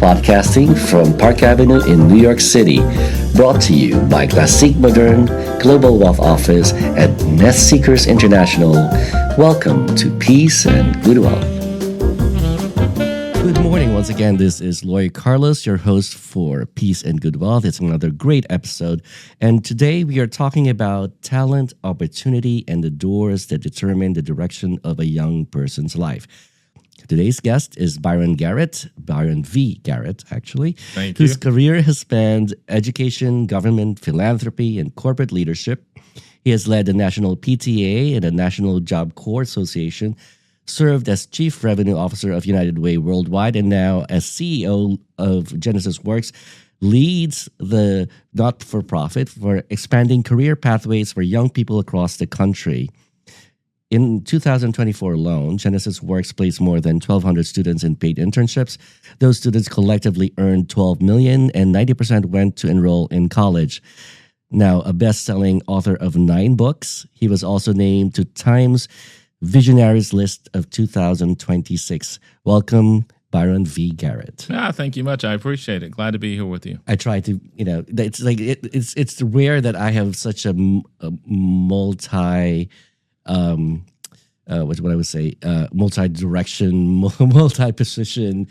podcasting from Park Avenue in New York City. Brought to you by Classique Modern, Global Wealth Office, and Nest Seekers International. Welcome to Peace and Good Wealth. Good morning once again. This is Loy Carlos, your host for Peace and Good Wealth. It's another great episode. And today we are talking about talent, opportunity, and the doors that determine the direction of a young person's life. Today's guest is Byron V. Garrett, actually, whose career has spanned education, government, philanthropy, and corporate leadership. He has led the National PTA and the National Job Corps Association, served as Chief Revenue Officer of United Way Worldwide, and now as CEO of Genesys Works, leads the not-for-profit for expanding career pathways for young people across the country. In 2024 alone, Genesys Works placed more than 1,200 students in paid internships. Those students collectively earned $12 million, and 90% went to enroll in college. Now, a best-selling author of 9 books, he was also named to Time's Visionaries list of 2026. Welcome, Byron V. Garrett. Thank you much. I appreciate it. Glad to be here with you. I try to, it's like it's rare that I have such a multi. Multi-direction, multi-position,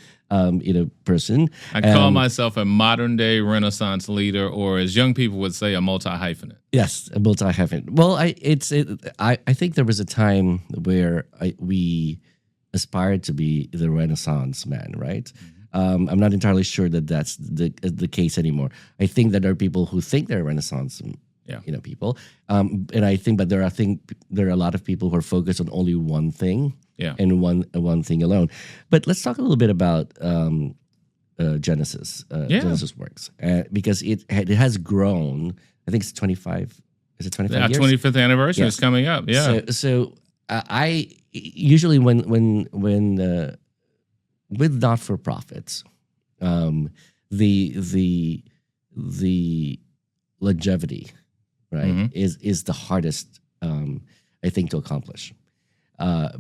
person. I call myself a modern-day Renaissance leader, or as young people would say, a multi-hyphenate. Yes, a multi-hyphenate. Well, I think there was a time where we aspired to be the Renaissance man, right? Mm-hmm. I'm not entirely sure that that's the case anymore. I think that there are people who think they're Renaissance people. And I think, but there are a lot of people who are focused on only one thing and one thing alone. But let's talk a little bit about Genesys, Genesys Works, because it has grown. I think it's 25. Is it 25 years? 25th anniversary is coming up. Yeah. So I usually when with not for profits, the longevity. Right, mm-hmm. is the hardest, I think, to accomplish,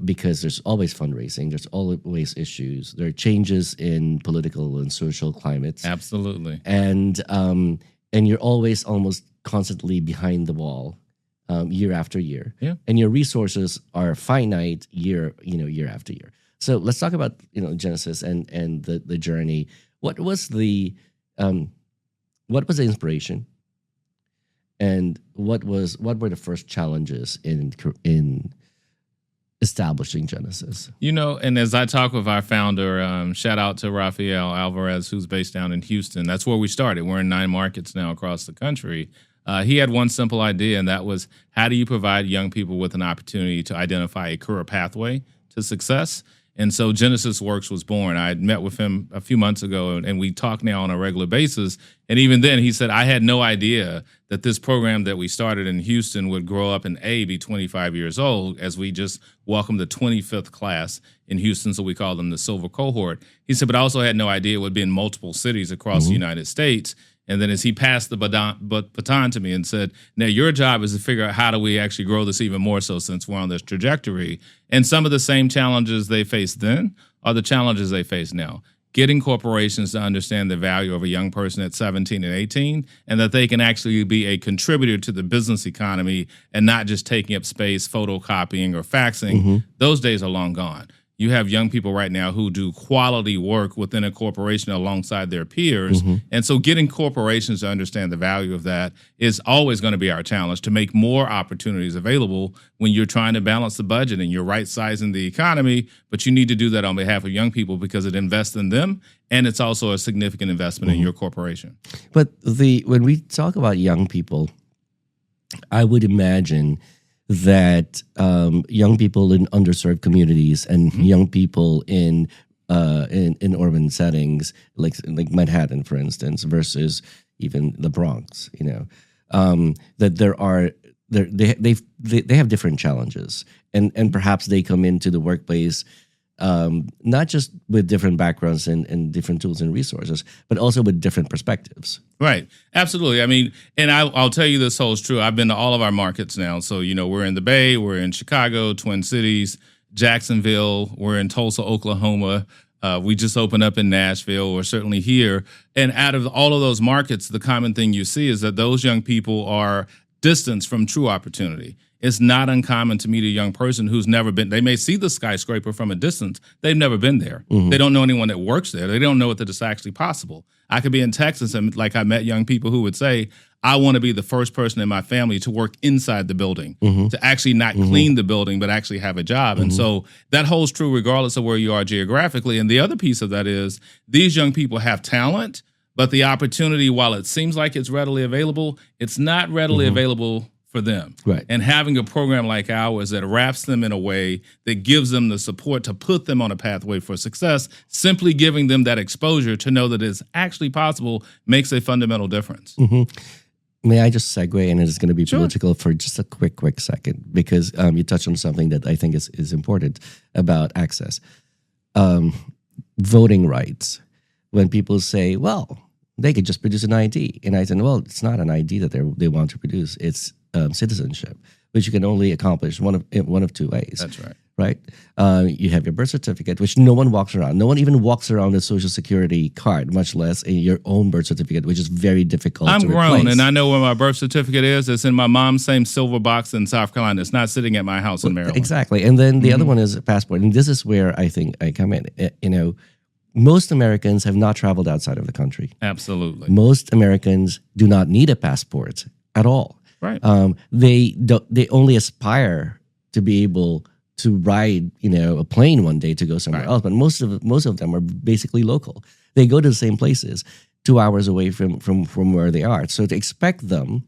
because there's always fundraising, there's always issues, there are changes in political and social climates. Absolutely, and you're always almost constantly behind the wall, year after year, and your resources are finite year after year. So let's talk about Genesys and the journey. What was the inspiration? And what were the first challenges in establishing Genesys? And as I talk with our founder, shout out to Rafael Alvarez, who's based down in Houston. That's where we started. We're in 9 markets now across the country. He had one simple idea, and that was, how do you provide young people with an opportunity to identify a career pathway to success? And so Genesys Works was born. I had met with him a few months ago, and we talk now on a regular basis. And even then, he said, I had no idea that this program that we started in Houston would grow up and be 25 years old, as we just welcomed the 25th class in Houston, so we call them the Silver Cohort. He said, but I also had no idea it would be in multiple cities across the United States. And then as he passed the baton to me and said, now your job is to figure out how do we actually grow this even more so since we're on this trajectory. And some of the same challenges they faced then are the challenges they face now. Getting corporations to understand the value of a young person at 17 and 18, and that they can actually be a contributor to the business economy and not just taking up space, photocopying or faxing. Mm-hmm. Those days are long gone. You have young people right now who do quality work within a corporation alongside their peers. Mm-hmm. And so getting corporations to understand the value of that is always going to be our challenge, to make more opportunities available when you're trying to balance the budget and you're right-sizing the economy. But you need to do that on behalf of young people because it invests in them, and it's also a significant investment in your corporation. But when we talk about young people, I would imagine that young people in underserved communities and young people in urban settings, like Manhattan, for instance, versus even the Bronx, that they have different challenges, and perhaps they come into the workplace not just with different backgrounds and different tools and resources, but also with different perspectives. Right. Absolutely. I mean, and I'll tell you this holds true. I've been to all of our markets now. So, we're in the Bay, we're in Chicago, Twin Cities, Jacksonville, we're in Tulsa, Oklahoma. We just opened up in Nashville, or certainly here. And out of all of those markets, the common thing you see is that those young people are distanced from true opportunity. It's not uncommon to meet a young person who's never been. They may see the skyscraper from a distance. They've never been there. They don't know anyone that works there. They don't know that it's actually possible. I could be in Texas and I met young people who would say, I want to be the first person in my family to work inside the building, to actually not clean the building, but actually have a job. And so that holds true regardless of where you are geographically. And the other piece of that is these young people have talent, but the opportunity, while it seems like it's readily available, it's not readily available for them. Right. And having a program like ours that wraps them in a way that gives them the support to put them on a pathway for success, simply giving them that exposure to know that it's actually possible makes a fundamental difference. May I just segue, and it's going to be political for just a quick second, because you touched on something that I think is important about access. Voting rights. When people say, well, they could just produce an ID. And I said, well, it's not an ID that they want to produce. It's citizenship, which you can only accomplish one of two ways. That's right. Right? You have your birth certificate, which no one walks around. No one even walks around a Social Security card, much less your own birth certificate, which is very difficult to replace. I'm grown, and I know where my birth certificate is. It's in my mom's same silver box in South Carolina. It's not sitting at my house in Maryland. Exactly. And then the other one is a passport. And this is where I think I come in. Most Americans have not traveled outside of the country. Absolutely. Most Americans do not need a passport at all. Right. They only aspire to be able to ride, a plane one day to go somewhere else. But most of them are basically local. They go to the same places, 2 hours away from where they are. So to expect them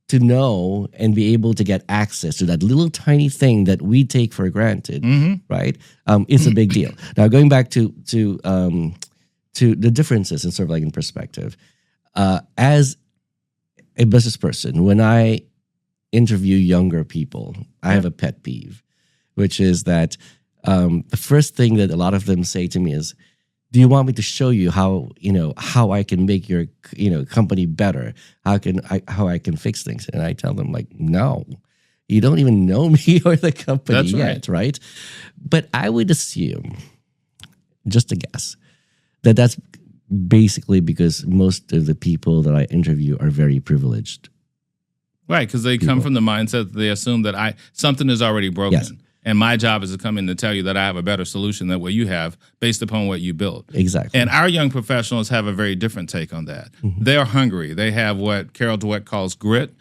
to know and be able to get access to that little tiny thing that we take for granted, right? It's a big deal. Now, going back to the differences and sort of like in perspective, as a business person, when I interview younger people, I have a pet peeve, which is that the first thing that a lot of them say to me is, do you want me to show you how I can make your company better? How I can fix things? And I tell them, like, no, you don't even know me or the company yet, right? But I would assume, just a guess, that's basically because most of the people that I interview are very privileged. Right, because they come from the mindset that they assume that something is already broken. Yes. And my job is to come in to tell you that I have a better solution than what you have based upon what you built. Exactly. And our young professionals have a very different take on that. They're hungry. They have what Carol Dweck calls grit,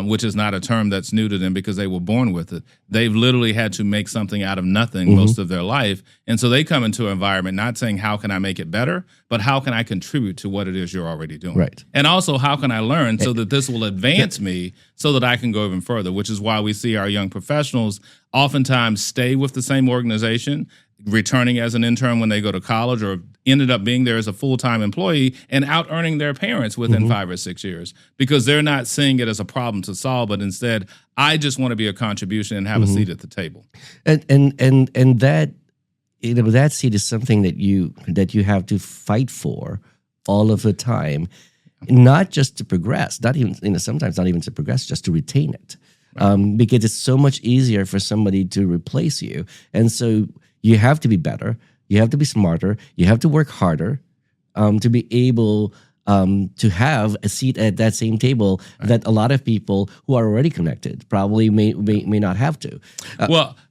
which is not a term that's new to them because they were born with it. They've literally had to make something out of nothing most of their life. And so they come into an environment not saying, how can I make it better, but how can I contribute to what it is you're already doing? Right. And also, how can I learn so that this will advance me so that I can go even further, which is why we see our young professionals oftentimes stay with the same organization, returning as an intern when they go to college, or ended up being there as a full-time employee and out-earning their parents within 5 or 6 years, because they're not seeing it as a problem to solve, but instead, I just want to be a contribution and have a seat at the table. And that that seat is something that you have to fight for all of the time, not just to progress, not even sometimes not even to progress, just to retain it, because it's so much easier for somebody to replace you, and so you have to be better. You have to be smarter. You have to work harder to be able to have a seat at that same table that a lot of people who are already connected probably may not have to.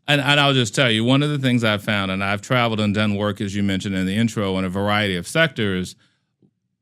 And I'll just tell you, one of the things I've found, and I've traveled and done work, as you mentioned in the intro, in a variety of sectors,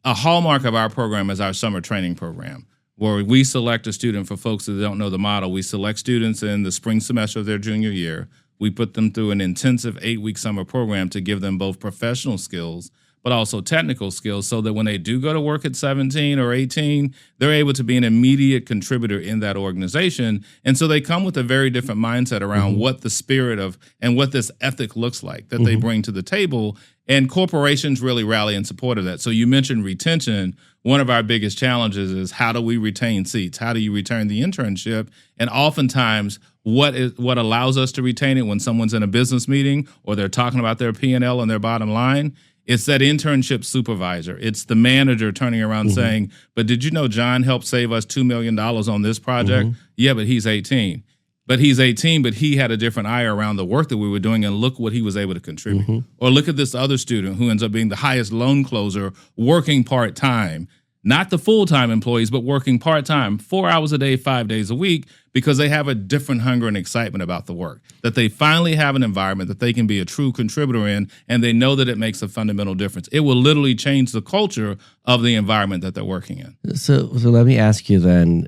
a hallmark of our program is our summer training program, where we select a student. For folks that don't know the model, we select students in the spring semester of their junior year. We put them through an intensive 8-week summer program to give them both professional skills, but also technical skills, so that when they do go to work at 17 or 18, they're able to be an immediate contributor in that organization. And so they come with a very different mindset around what the spirit of and what this ethic looks like that they bring to the table. And corporations really rally in support of that. So you mentioned retention. One of our biggest challenges is, how do we retain seats? How do you return the internship? And oftentimes, what allows us to retain it when someone's in a business meeting or they're talking about their P&L and their bottom line, it's that internship supervisor. It's the manager turning around saying, but did you know John helped save us $2 million on this project? Yeah, but he's 18. But he's 18, but he had a different eye around the work that we were doing, and look what he was able to contribute. Or look at this other student who ends up being the highest loan closer, working part-time, not the full-time employees, but working part-time, 4 hours a day, 5 days a week, because they have a different hunger and excitement about the work, that they finally have an environment that they can be a true contributor in, and they know that it makes a fundamental difference. It will literally change the culture of the environment that they're working in. So let me ask you then,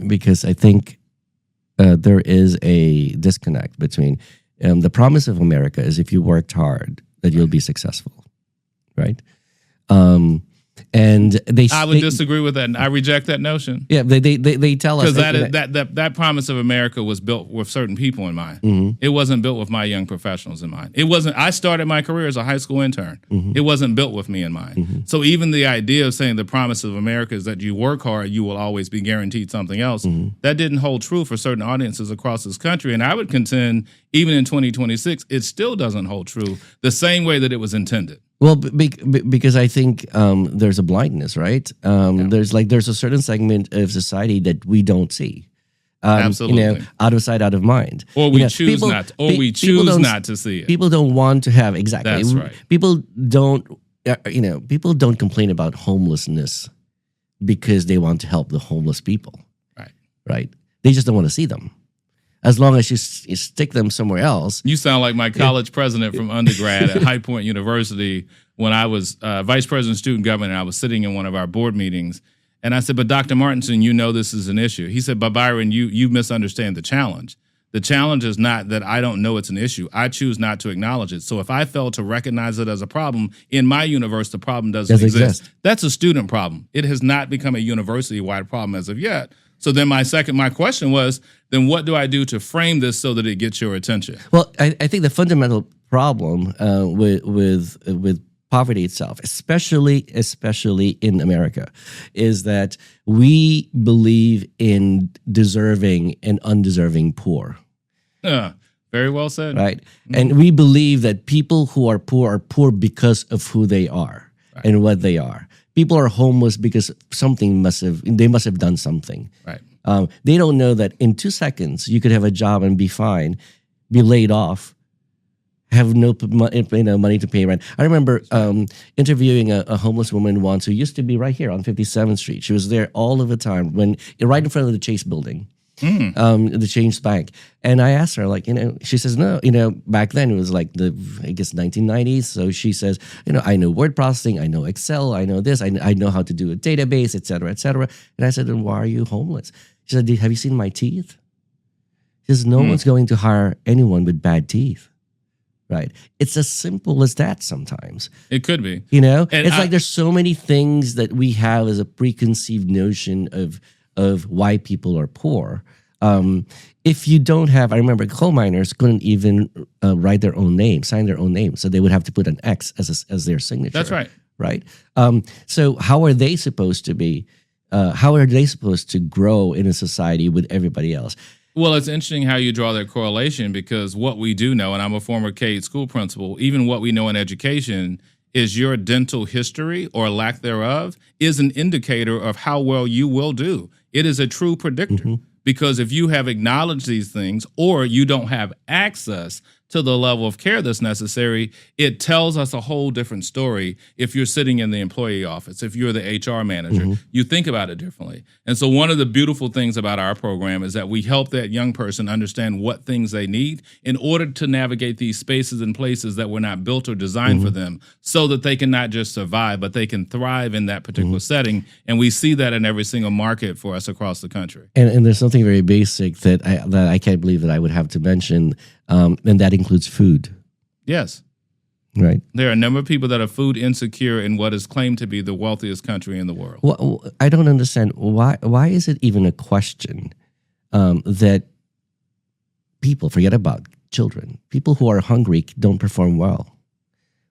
because I think there is a disconnect between the promise of America is if you worked hard, that you'll be successful, right? And I would disagree with that. And I reject that notion. Yeah, they tell us because that promise of America was built with certain people in mind. It wasn't built with my young professionals in mind. It wasn't. I started my career as a high school intern. It wasn't built with me in mind. So even the idea of saying the promise of America is that you work hard, you will always be guaranteed something else. That didn't hold true for certain audiences across this country. And I would contend, even in 2026, it still doesn't hold true the same way that it was intended. Well, because I think there's a blindness, right? There's a certain segment of society that we don't see. Absolutely, out of sight, out of mind. Or we choose not. We choose not to see it. People don't want to have exactly. That's right. People don't. People don't complain about homelessness because they want to help the homeless people. Right. They just don't want to see them. As long as you stick them somewhere else. You sound like my college president from undergrad at High Point University when I was vice president of student government, and I was sitting in one of our board meetings. And I said, but Dr. Martinson, you know this is an issue. He said, but Byron, you misunderstand the challenge. The challenge is not that I don't know it's an issue. I choose not to acknowledge it. So if I fail to recognize it as a problem, in my universe, the problem doesn't exist. That's a student problem. It has not become a university-wide problem as of yet. So then my question was, then what do I do to frame this so that it gets your attention? Well, I think the fundamental problem with poverty itself, especially in America, is that we believe in deserving and undeserving poor. Very well said. Right. And we believe that people who are poor because of who they are and what they are. People are homeless because they must have done something. Right. They don't know that in 2 seconds you could have a job and be fine, be laid off, have no money to pay rent. I remember interviewing a homeless woman once who used to be right here on 57th Street. She was there all of the time, right in front of the Chase building. The Chase Bank. And I asked her, she says, no, back then it was like I guess 1990s. So she says, I know word processing, I know Excel, I know this, I know how to do a database, et cetera, et cetera. And I said, then why are you homeless? She said, have you seen my teeth? She says, no one's going to hire anyone with bad teeth. Right. It's as simple as that sometimes. It could be. It's like there's so many things that we have as a preconceived notion of why people are poor. If you don't have, I remember coal miners couldn't even write their own name, sign their own name. So they would have to put an X as their signature. That's right. Right. So how are they supposed to be? How are they supposed to grow in a society with everybody else? Well, it's interesting how you draw that correlation, because what we do know, and I'm a former K-8 school principal, even what we know in education is your dental history or lack thereof is an indicator of how well you will do. It is a true predictor, because if you have acknowledged these things or you don't have access to the level of care that's necessary, it tells us a whole different story. If you're sitting in the employee office, if you're the HR manager, you think about it differently. And so one of the beautiful things about our program is that we help that young person understand what things they need in order to navigate these spaces and places that were not built or designed for them, so that they can not just survive, but they can thrive in that particular setting. And we see that in every single market for us across the country. And there's something very basic that I can't believe that I would have to mention, and that includes food. Yes. Right. There are a number of people that are food insecure in what is claimed to be the wealthiest country in the world. Well, I don't understand. Why is it even a question that people, forget about children, people who are hungry don't perform well?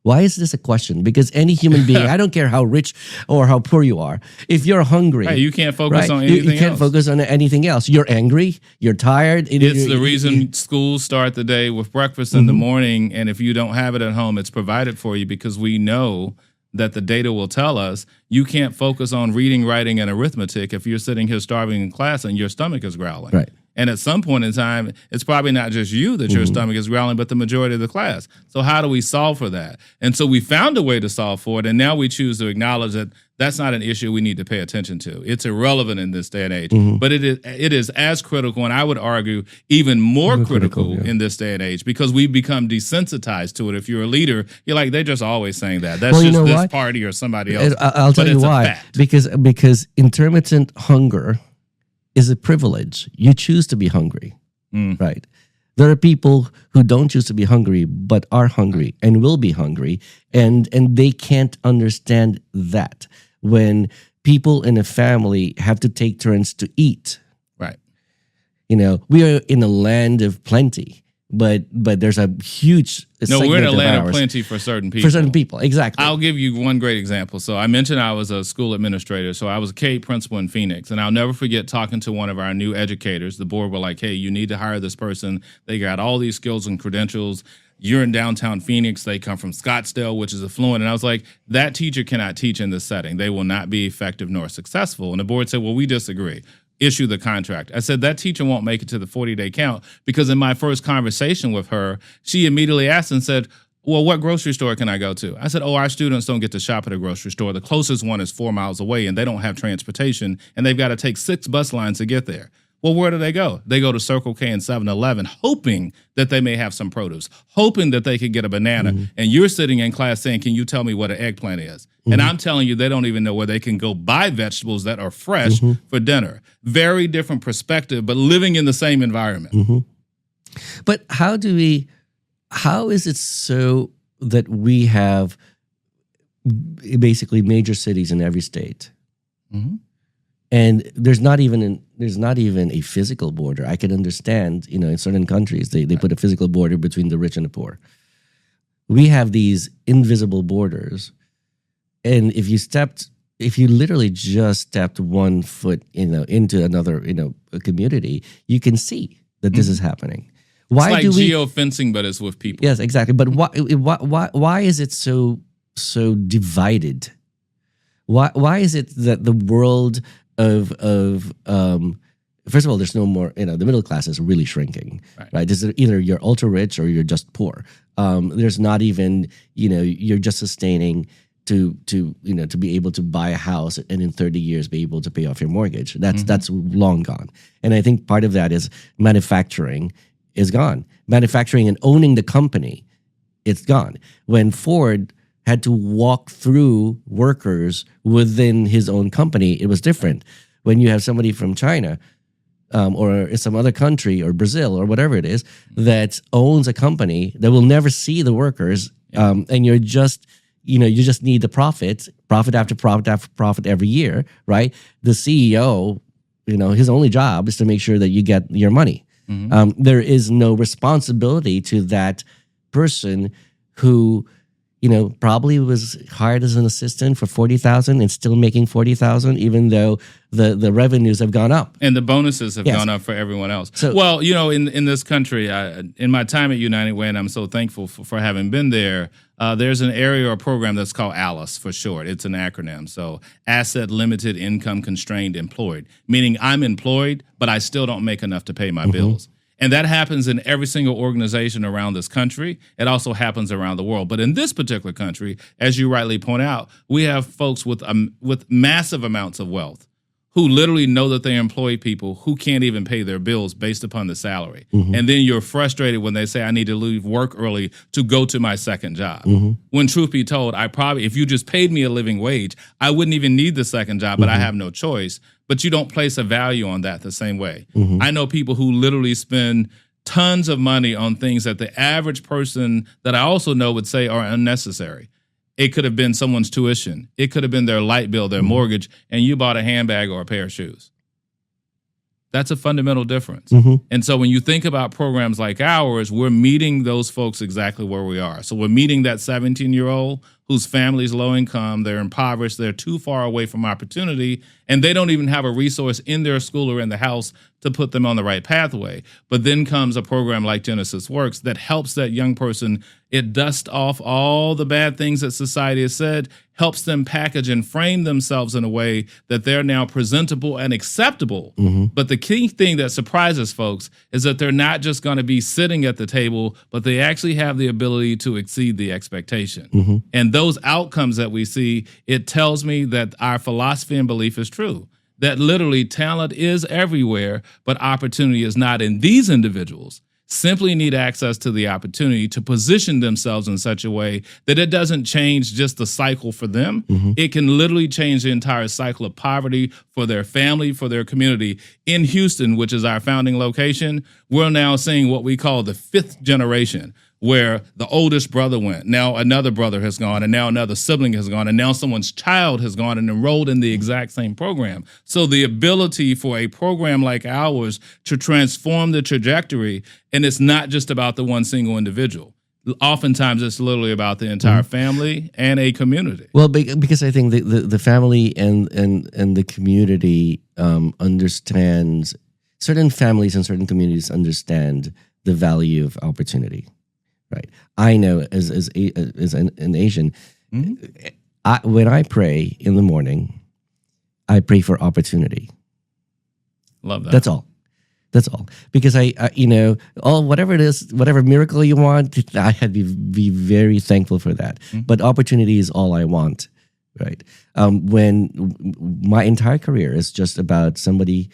Why is this a question? Because any human being, I don't care how rich or how poor you are, if you're hungry, you can't focus on anything else. You can't focus on anything else. You're angry, you're tired. It's the reason schools start the day with breakfast in the morning, and if you don't have it at home, it's provided for you, because we know that the data will tell us you can't focus on reading, writing, and arithmetic if you're sitting here starving in class and your stomach is growling. Right. And at some point in time, it's probably not just you that your stomach is growling, but the majority of the class. So how do we solve for that? And so we found a way to solve for it, and now we choose to acknowledge that that's not an issue we need to pay attention to. It's irrelevant in this day and age, but it is as critical, and I would argue even more critical in this day and age, because we've become desensitized to it. If you're a leader, you're like, they're just always saying that. That's just this party or somebody else. I'll tell you why. Because intermittent hunger is a privilege. You choose to be hungry, right? There are people who don't choose to be hungry, but are hungry and will be hungry, and they can't understand that when people in a family have to take turns to eat. Right. We are in a land of plenty. But there's a huge we're in a land of plenty for certain people. For certain people, exactly. I'll give you one great example. So I mentioned I was a school administrator. So I was a K principal in Phoenix. And I'll never forget talking to one of our new educators. The board were like, hey, you need to hire this person. They got all these skills and credentials. You're in downtown Phoenix. They come from Scottsdale, which is affluent. And I was like, that teacher cannot teach in this setting. They will not be effective nor successful. And the board said, well, we disagree. Issue the contract. I said, that teacher won't make it to the 40-day count, because in my first conversation with her, she immediately asked and said, well, what grocery store can I go to? I said, our students don't get to shop at a grocery store. The closest one is 4 miles away, and they don't have transportation, and they've got to take 6 bus lines to get there. Well, where do they go? They go to Circle K and 7-Eleven, hoping that they may have some produce, hoping that they could get a banana. And you're sitting in class saying, can you tell me what an eggplant is? And I'm telling you, they don't even know where they can go buy vegetables that are fresh for dinner. Very different perspective, but living in the same environment. But how is it so that we have basically major cities in every state? And there's not even a physical border. I can understand, in certain countries they put a physical border between the rich and the poor. We have these invisible borders, and if you literally just stepped 1 foot, into another, a community, you can see that this is happening. Why it's like geofencing, but it's with people. Yes, exactly. But why is it so divided? Why is it that the world of first of all, there's no more, the middle class is really shrinking, right? This is either you're ultra rich or you're just poor. There's not even, you're just sustaining to be able to buy a house and in 30 years be able to pay off your mortgage. That's long gone. And I think part of that is manufacturing is gone. Manufacturing and owning the company, it's gone. When Ford had to walk through workers within his own company, it was different. When you have somebody from China or some other country or Brazil or whatever it is that owns a company that will never see the workers, and you're just, you just need the profit after profit after profit every year, right? The CEO, his only job is to make sure that you get your money. There is no responsibility to that person who probably was hired as an assistant for $40,000 and still making $40,000, even though the revenues have gone up and the bonuses have gone up for everyone else. So, well, in this country, in my time at United Way, and I'm so thankful for having been there. There's an area or program that's called ALICE for short. It's an acronym. So Asset Limited Income Constrained Employed, meaning I'm employed, but I still don't make enough to pay my bills. And that happens in every single organization around this country. It also happens around the world. But in this particular country, as you rightly point out, we have folks with massive amounts of wealth who literally know that they employ people who can't even pay their bills based upon the salary. And then you're frustrated when they say, I need to leave work early to go to my second job. When truth be told, if you just paid me a living wage, I wouldn't even need the second job, but I have no choice. But you don't place a value on that the same way. I know people who literally spend tons of money on things that the average person that I also know would say are unnecessary. It could have been someone's tuition. It could have been their light bill, their mortgage, and you bought a handbag or a pair of shoes. That's a fundamental difference. And so when you think about programs like ours, we're meeting those folks exactly where we are. So we're meeting that 17-year-old whose family's low income, they're impoverished, they're too far away from opportunity, and they don't even have a resource in their school or in the house to put them on the right pathway. But then comes a program like Genesys Works that helps that young person, it dusts off all the bad things that society has said, helps them package and frame themselves in a way that they're now presentable and acceptable. But the key thing that surprises folks is that they're not just going to be sitting at the table, but they actually have the ability to exceed the expectation. And those outcomes that we see, it tells me that our philosophy and belief is true. That literally talent is everywhere, but opportunity is not. And these individuals simply need access to the opportunity to position themselves in such a way that it doesn't change just the cycle for them. It can literally change the entire cycle of poverty for their family, for their community. In Houston, which is our founding location, we're now seeing what we call the fifth generation, where the oldest brother went, now another brother has gone, and now another sibling has gone, and now someone's child has gone and enrolled in the exact same program. So the ability for a program like ours to transform the trajectory, and it's not just about the one single individual. Oftentimes, it's literally about the entire family and a community. Well, because I think the family and the community understands, certain families and certain communities understand the value of opportunity. Right. I know as an Asian, when I pray in the morning, I pray for opportunity. Love that. That's all. Because whatever it is, whatever miracle you want, I had to be very thankful for that. But opportunity is all I want. Right. When my entire career is just about somebody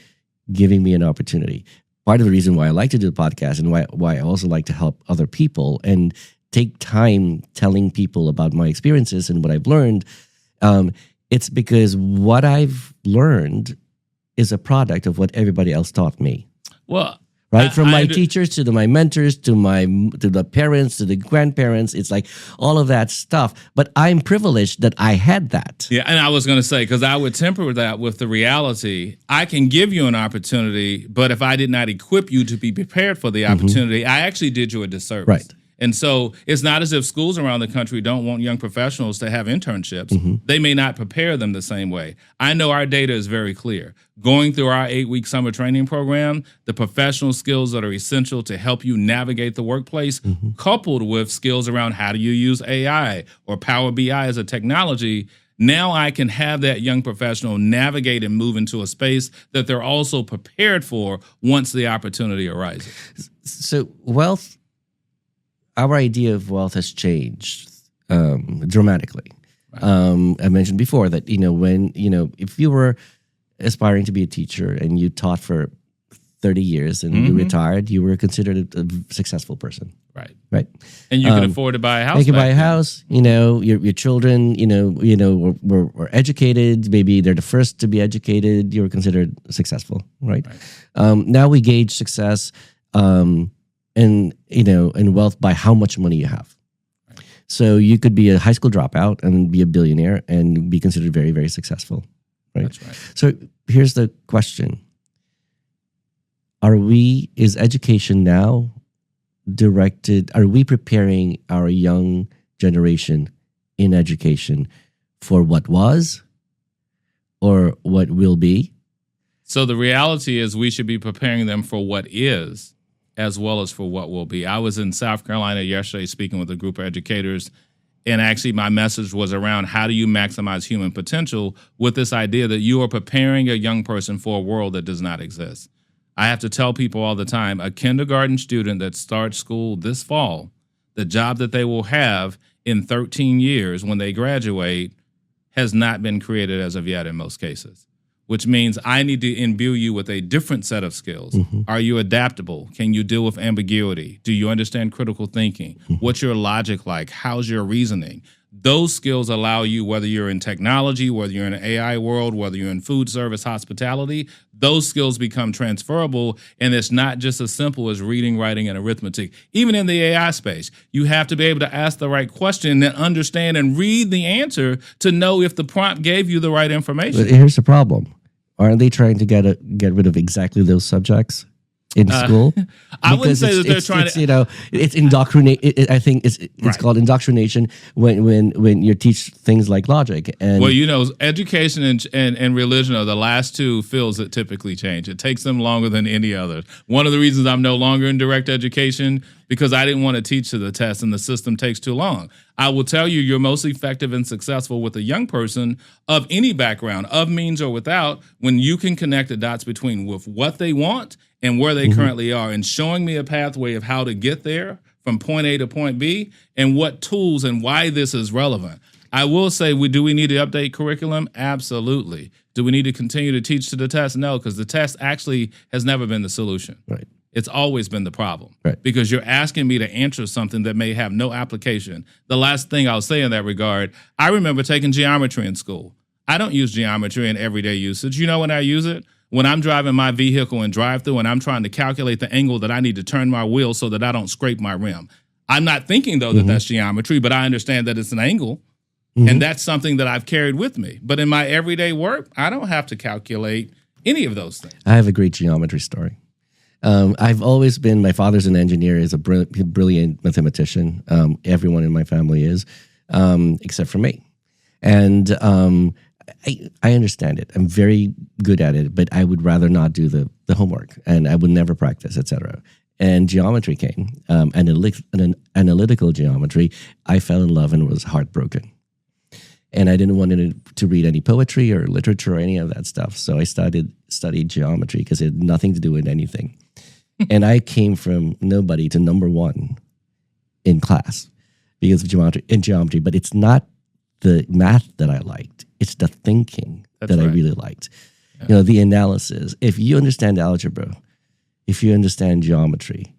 giving me an opportunity. Part of the reason why I like to do the podcast and why I also like to help other people and take time telling people about my experiences and what I've learned, it's because what I've learned is a product of what everybody else taught me. Well, right, from my teachers to my mentors to the parents to the grandparents, it's like all of that stuff. But I'm privileged that I had that. Yeah, and I was going to say, because I would temper that with the reality, I can give you an opportunity, but if I did not equip you to be prepared for the opportunity, I actually did you a disservice. Right. And so it's not as if schools around the country don't want young professionals to have internships. They may not prepare them the same way. I know our data is very clear. Going through our 8-week summer training program, the professional skills that are essential to help you navigate the workplace, coupled with skills around how do you use AI or Power BI as a technology, now I can have that young professional navigate and move into a space that they're also prepared for once the opportunity arises. So our idea of wealth has changed dramatically. Right. I mentioned before that, if you were aspiring to be a teacher and you taught for 30 years and you retired, you were considered a successful person. Right. And you can afford to buy a house. You can buy a house. Your children, were educated. Maybe they're the first to be educated. You were considered successful. Right. Now we gauge success and wealth by how much money you have. Right. So you could be a high school dropout and be a billionaire and be considered very, very successful. Right. That's right. So here's the question. Is education now directed, are we preparing our young generation in education for what was or what will be? So the reality is we should be preparing them for what is, as well as for what will be. I was in South Carolina yesterday speaking with a group of educators, and actually my message was around how do you maximize human potential with this idea that you are preparing a young person for a world that does not exist. I have to tell people all the time, a kindergarten student that starts school this fall, the job that they will have in 13 years when they graduate has not been created as of yet in most cases. Which means I need to imbue you with a different set of skills. Are you adaptable? Can you deal with ambiguity? Do you understand critical thinking? What's your logic like? How's your reasoning? Those skills allow you, whether you're in technology, whether you're in an AI world, whether you're in food service, hospitality, those skills become transferable, and it's not just as simple as reading, writing, and arithmetic. Even in the AI space, you have to be able to ask the right question and understand and read the answer to know if the prompt gave you the right information. But here's the problem. Aren't they trying to get rid of exactly those subjects? in school? I wouldn't Because say that they're trying to. it's indoctrinate. I think it's Right. called indoctrination when you teach things like logic. And Well, education and religion are the last two fields that typically change. It takes them longer than any other. One of the reasons I'm no longer in direct education, because I didn't want to teach to the test and the system takes too long. I will tell you, you're most effective and successful with a young person of any background, of means or without, when you can connect the dots between with what they want and where they currently are, and showing me a pathway of how to get there from point A to point B and what tools and why this is relevant. I will say, do we need to update curriculum? Absolutely. Do we need to continue to teach to the test? No, because the test actually has never been the solution. Right. It's always been the problem. Right. Because you're asking me to answer something that may have no application. The last thing I'll say in that regard, I remember taking geometry in school. I don't use geometry in everyday usage. You know when I use it? When I'm driving my vehicle in drive-through and I'm trying to calculate the angle that I need to turn my wheel so that I don't scrape my rim. I'm not thinking, though, that that's geometry, but I understand that it's an angle. And that's something that I've carried with me. But in my everyday work, I don't have to calculate any of those things. I have a great geometry story. I've always been, my father's an engineer, is a brilliant mathematician. Everyone in my family is, except for me. And I understand it. I'm very good at it, but I would rather not do the homework, and I would never practice, etc. And geometry came, analytical geometry. I fell in love and was heartbroken. And I didn't want to read any poetry or literature or any of that stuff. So I studied geometry because it had nothing to do with anything. And I came from nobody to number one in class because of geometry. But it's not the math that I liked. It's the thinking I really liked. Yeah. The analysis. If you understand algebra, if you understand geometry,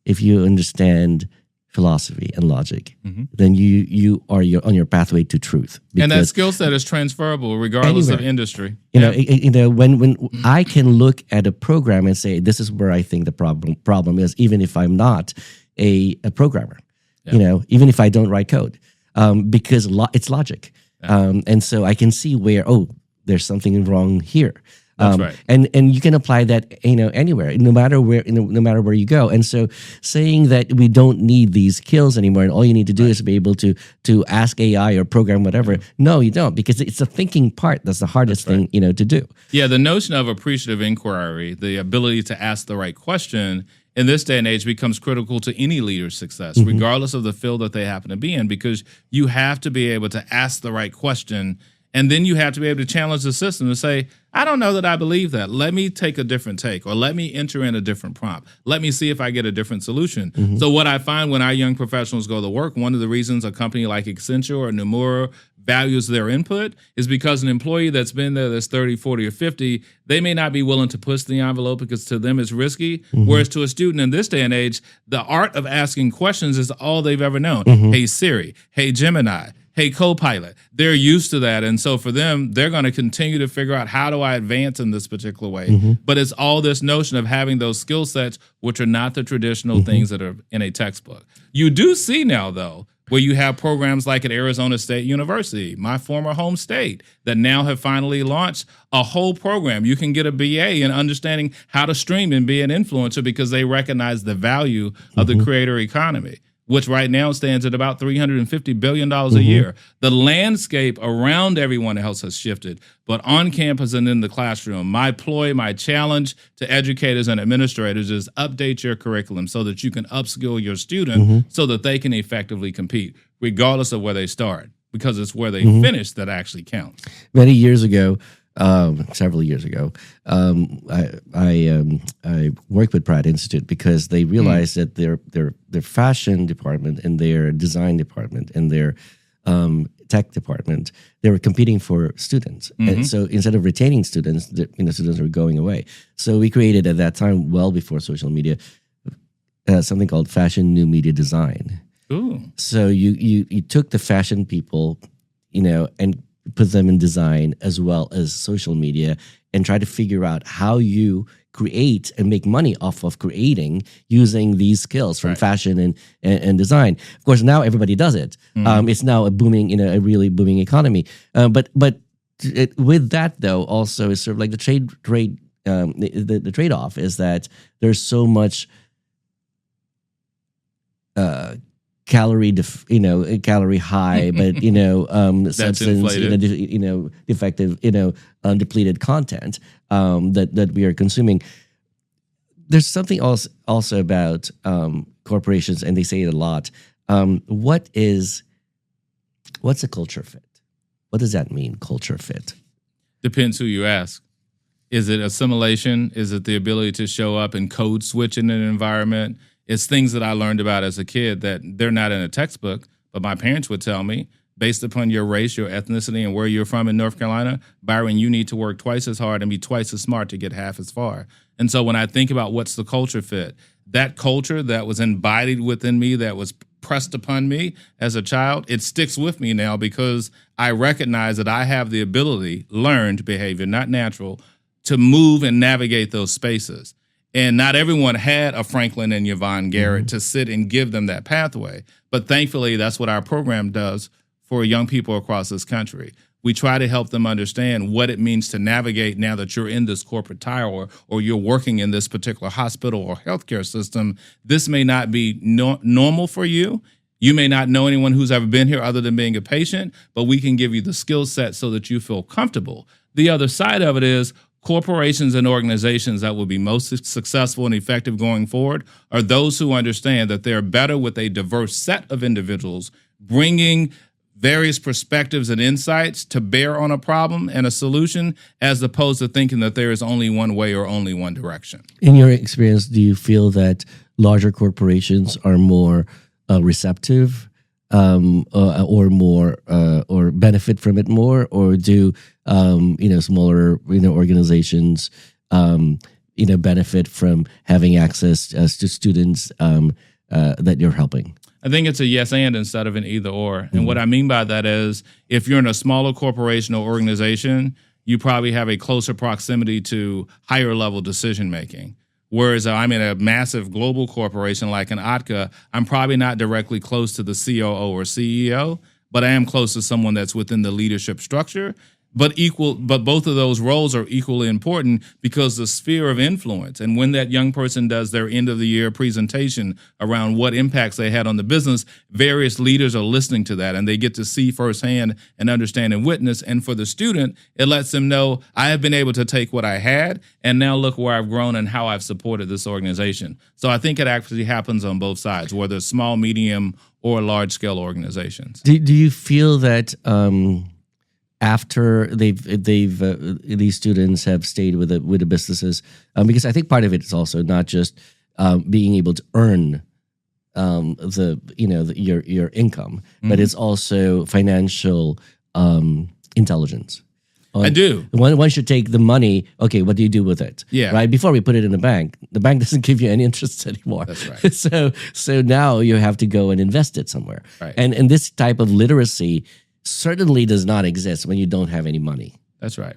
if you understand philosophy and logic, then you are on your pathway to truth. And that skill set is transferable regardless of industry. When I can look at a program and say, this is where I think the problem is, even if I'm not a programmer, even if I don't write code, because it's logic. And so I can see where, there's something wrong here. That's right. And you can apply that anywhere, no matter where you go. And so saying that we don't need these skills anymore, and all you need to do is be able to ask AI or program whatever. No, you don't, because it's the thinking part that's the hardest thing to do. Yeah, the notion of appreciative inquiry, the ability to ask the right question, in this day and age becomes critical to any leader's success, regardless of the field that they happen to be in, because you have to be able to ask the right question. And then you have to be able to challenge the system to say, I don't know that I believe that. Let me take a different take, or let me enter in a different prompt. Let me see if I get a different solution. So what I find when our young professionals go to work, one of the reasons a company like Accenture or Nomura values their input is because an employee that's been there that's 30, 40, or 50, they may not be willing to push the envelope because to them it's risky. Whereas to a student in this day and age, the art of asking questions is all they've ever known. Hey, Siri. Hey, Gemini. Hey, Copilot. They're used to that. And so for them, they're going to continue to figure out, how do I advance in this particular way? But it's all this notion of having those skill sets, which are not the traditional things that are in a textbook. You do see now, though, where you have programs like at Arizona State University, my former home state, that now have finally launched a whole program. You can get a BA in understanding how to stream and be an influencer because they recognize the value of the creator economy, which right now stands at about $350 billion a year. The landscape around everyone else has shifted, but on campus and in the classroom, my ploy, my challenge to educators and administrators is update your curriculum so that you can upskill your student so that they can effectively compete, regardless of where they start, because it's where they finish that actually counts. Many years ago, several years ago, I worked with Pratt Institute because they realized that their fashion department and their design department and their tech department, they were competing for students. And so instead of retaining students, students were going away. So we created at that time, well before social media, something called Fashion New Media Design. Ooh. So you took the fashion people, and put them in design as well as social media, and try to figure out how you create and make money off of creating using these skills from fashion and design. Of course, now everybody does it. It's now a a really booming economy. But with that though, also is sort of like the trade the trade-off is that there's so much calorie high, but substance, defective, depleted content that we are consuming. There's something else also about corporations, and they say it a lot. What's a culture fit? What does that mean, culture fit? Depends who you ask. Is it assimilation? Is it the ability to show up and code switch in an environment? It's things that I learned about as a kid that they're not in a textbook, but my parents would tell me, based upon your race, your ethnicity, and where you're from in North Carolina, Byron, you need to work twice as hard and be twice as smart to get half as far. And so when I think about what's the culture fit, that culture that was embodied within me, that was pressed upon me as a child, it sticks with me now because I recognize that I have the ability, learned behavior, not natural, to move and navigate those spaces. And not everyone had a Franklin and Yvonne Garrett to sit and give them that pathway. But thankfully, that's what our program does for young people across this country. We try to help them understand what it means to navigate now that you're in this corporate tower or you're working in this particular hospital or healthcare system. This may not be normal for you. You may not know anyone who's ever been here other than being a patient, but we can give you the skill set so that you feel comfortable. The other side of it is corporations and organizations that will be most successful and effective going forward are those who understand that they're better with a diverse set of individuals, bringing various perspectives and insights to bear on a problem and a solution, as opposed to thinking that there is only one way or only one direction. In your experience, do you feel that larger corporations are more receptive or more or benefit from it more, or do smaller organizations benefit from having access to students that you're helping? I think it's a yes and instead of an either or. And what I mean by that is if you're in a smaller corporation or organization, you probably have a closer proximity to higher level decision making. Whereas I'm in a massive global corporation like an Atka, I'm probably not directly close to the COO or CEO, but I am close to someone that's within the leadership structure. But both of those roles are equally important because the sphere of influence, and when that young person does their end of the year presentation around what impacts they had on the business, various leaders are listening to that and they get to see firsthand and understand and witness. And for the student, it lets them know I have been able to take what I had and now look where I've grown and how I've supported this organization. So I think it actually happens on both sides, whether it's small, medium, or large scale organizations. Do you feel that after these students have stayed with the businesses, because I think part of it is also not just being able to earn your income, but it's also financial intelligence. I do. One should take the money. Okay, what do you do with it? Yeah. Right. Before we put it in the bank doesn't give you any interest anymore. That's right. So now you have to go and invest it somewhere. Right. And this type of literacy certainly does not exist when you don't have any money. That's right.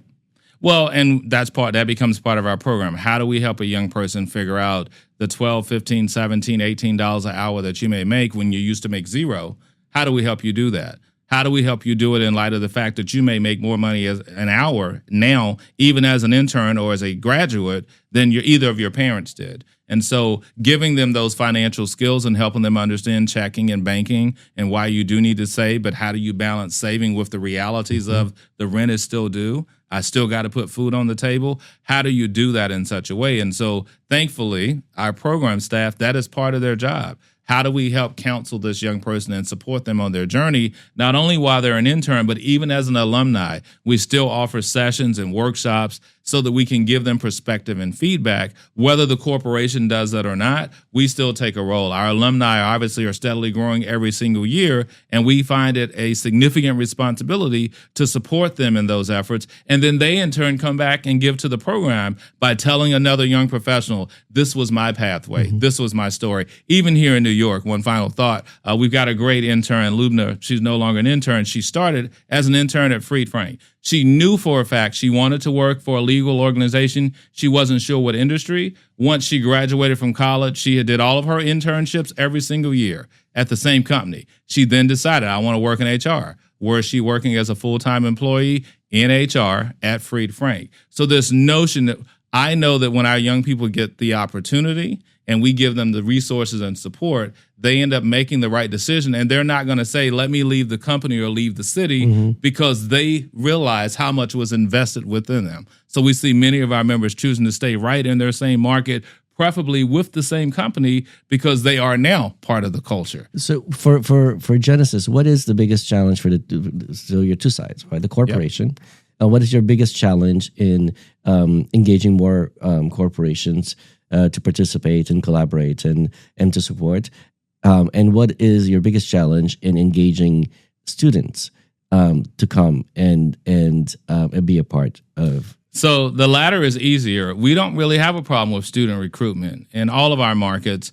Well, and that becomes part of our program. How do we help a young person figure out the $12, $15, $17, $18 an hour that you may make when you used to make zero? How do we help you do that? How do we help you do it in light of the fact that you may make more money as an hour now, even as an intern or as a graduate, than either of your parents did? And so giving them those financial skills and helping them understand checking and banking and why you do need to save, but how do you balance saving with the realities of the rent is still due? I still got to put food on the table. How do you do that in such a way? And so thankfully, our program staff, that is part of their job. How do we help counsel this young person and support them on their journey, not only while they're an intern, but even as an alumni? We still offer sessions and workshops so that we can give them perspective and feedback. Whether the corporation does that or not, we still take a role. Our alumni obviously are steadily growing every single year, and we find it a significant responsibility to support them in those efforts. And then they, in turn, come back and give to the program by telling another young professional, this was my pathway, this was my story. Even here in New York, one final thought, we've got a great intern, Lubna. She's no longer an intern. She started as an intern at Fried Frank. She knew for a fact she wanted to work for a legal organization. She wasn't sure what industry. Once she graduated from college, she did all of her internships every single year at the same company. She then decided, I want to work in HR. Where is she working as a full-time employee in HR at Fried Frank? So this notion that I know that when our young people get the opportunity and we give them the resources and support, they end up making the right decision. And they're not going to say, let me leave the company or leave the city, because they realize how much was invested within them. So we see many of our members choosing to stay right in their same market, preferably with the same company, because they are now part of the culture. So for Genesys, what is the biggest challenge for so your two sides, right? The corporation. Yep. What is your biggest challenge in engaging more corporations to participate and collaborate and to support? And what is your biggest challenge in engaging students to come and be a part of? So the latter is easier. We don't really have a problem with student recruitment. In all of our markets,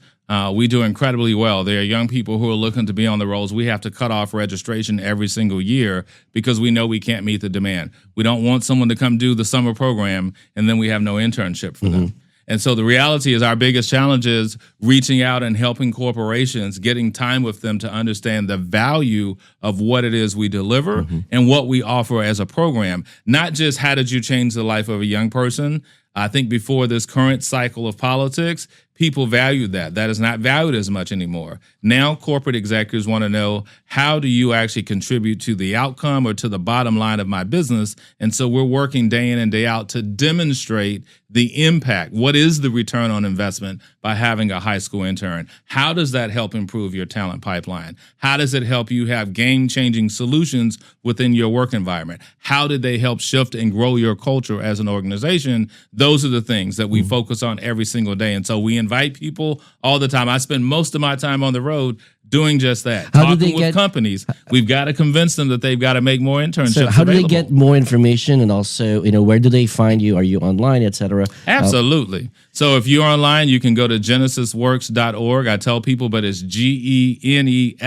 we do incredibly well. There are young people who are looking to be on the rolls. We have to cut off registration every single year because we know we can't meet the demand. We don't want someone to come do the summer program and then we have no internship for them. And so the reality is our biggest challenge is reaching out and helping corporations, getting time with them to understand the value of what it is we deliver and what we offer as a program. Not just how did you change the life of a young person. I think before this current cycle of politics, people valued that. That is not valued as much anymore. Now corporate executives want to know, how do you actually contribute to the outcome or to the bottom line of my business? And so we're working day in and day out to demonstrate the impact. What is the return on investment by having a high school intern? How does that help improve your talent pipeline? How does it help you have game-changing solutions within your work environment? How did they help shift and grow your culture as an organization? Those are the things that we focus on every single day. And so we invite people all the time. I spend most of my time on the road doing just that, talking with companies. We've got to convince them that they've got to make more internships So how do available. they get more information? And also, where do they find you? Are you online, et cetera? Absolutely. So if you're online, you can go to genesysworks.org. I tell people, but it's GENESYS,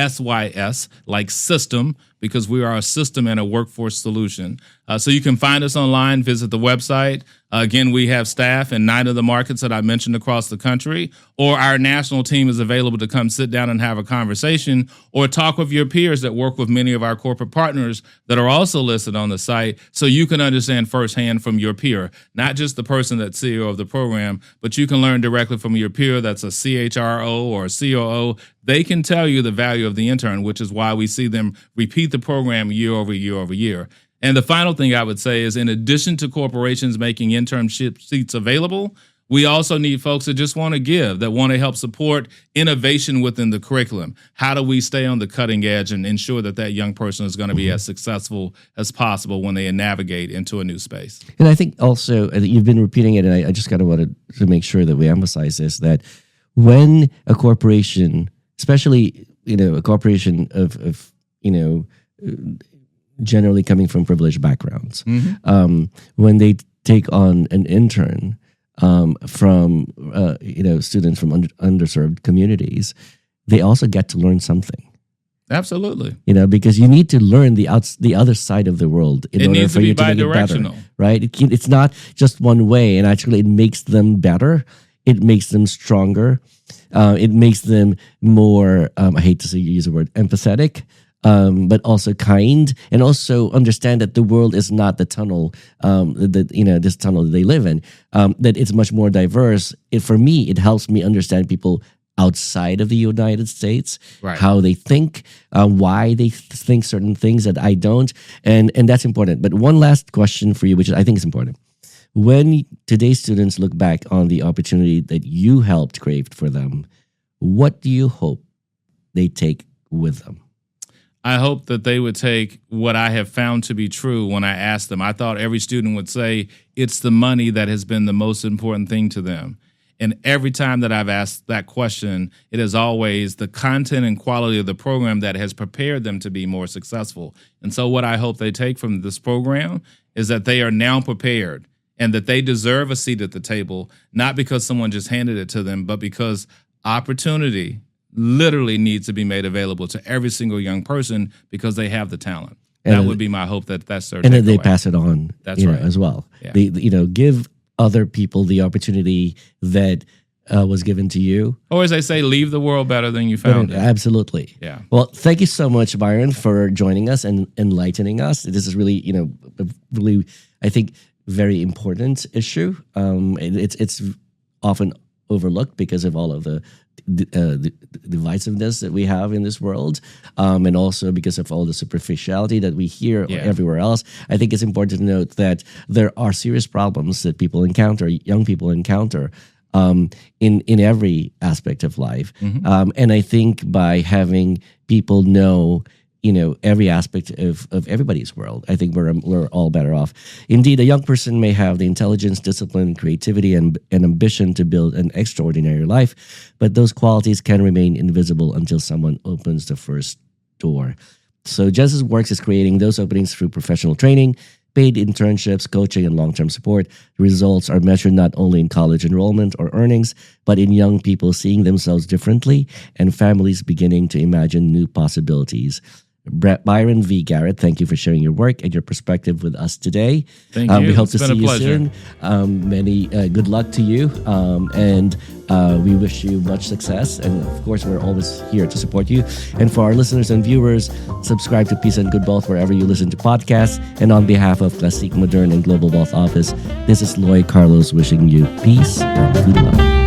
like system, because we are a system and a workforce solution. So you can find us online, visit the website. Again, we have staff in 9 of the markets that I mentioned across the country, or our national team is available to come sit down and have a conversation or talk with your peers that work with many of our corporate partners that are also listed on the site, so you can understand firsthand from your peer, not just the person that's CEO of the program, but you can learn directly from your peer that's a CHRO or a COO. They can tell you the value of the intern, which is why we see them repeat the program year over year over year. And the final thing I would say is, in addition to corporations making internship seats available, we also need folks that just want to give, that want to help support innovation within the curriculum. How do we stay on the cutting edge and ensure that that young person is going to be as successful as possible when they navigate into a new space? And I think also, you've been repeating it, and I just kind of wanted to make sure that we emphasize this, that when a corporation, especially, a corporation of generally coming from privileged backgrounds, when they take on an intern from students from underserved communities, they also get to learn something. Absolutely. Because you need to learn the other side of the world in order for you to make it better, right? It's not just one way, and actually it makes them better. It makes them stronger. It makes them more, I hate to use the word empathetic, but also kind, and also understand that the world is not the tunnel, this tunnel that they live in, that it's much more diverse. For me, it helps me understand people outside of the United States, how they think, why they think certain things that I don't, and that's important. But one last question for you, which I think is important. When today's students look back on the opportunity that you helped create for them, what do you hope they take with them? I hope that they would take what I have found to be true when I ask them. I thought every student would say it's the money that has been the most important thing to them. And every time that I've asked that question, it is always the content and quality of the program that has prepared them to be more successful. And so what I hope they take from this program is that they are now prepared and that they deserve a seat at the table, not because someone just handed it to them, but because opportunity literally needs to be made available to every single young person because they have the talent. And that would be my hope, that's their takeaway. And then they pass it on, that's right, as well. Yeah. They, give other people the opportunity that was given to you. Or as they say, leave the world better than you found it. Absolutely. Yeah. Well, thank you so much, Byron, for joining us and enlightening us. This is really, really, I think, very important issue. It's often overlooked because of all of the divisiveness that we have in this world, and also because of all the superficiality that we hear everywhere else. I think it's important to note that there are serious problems that people encounter, young people encounter, in every aspect of life. And I think by having people know, every aspect of everybody's world, I think we're all better off. Indeed, a young person may have the intelligence, discipline, creativity, and ambition to build an extraordinary life, but those qualities can remain invisible until someone opens the first door. So Genesys Works is creating those openings through professional training, paid internships, coaching, and long-term support. The results are measured not only in college enrollment or earnings, but in young people seeing themselves differently and families beginning to imagine new possibilities. Byron V. Garrett, thank you for sharing your work and your perspective with us today. Thank you. We hope It's to been see a you pleasure. soon. Many good luck to you, and we wish you much success. And of course, we're always here to support you. And for our listeners and viewers, subscribe to Peace and Good Wealth wherever you listen to podcasts. And on behalf of Classique Modern and Global Wealth Office, this is Loy Carlos wishing you peace and good luck.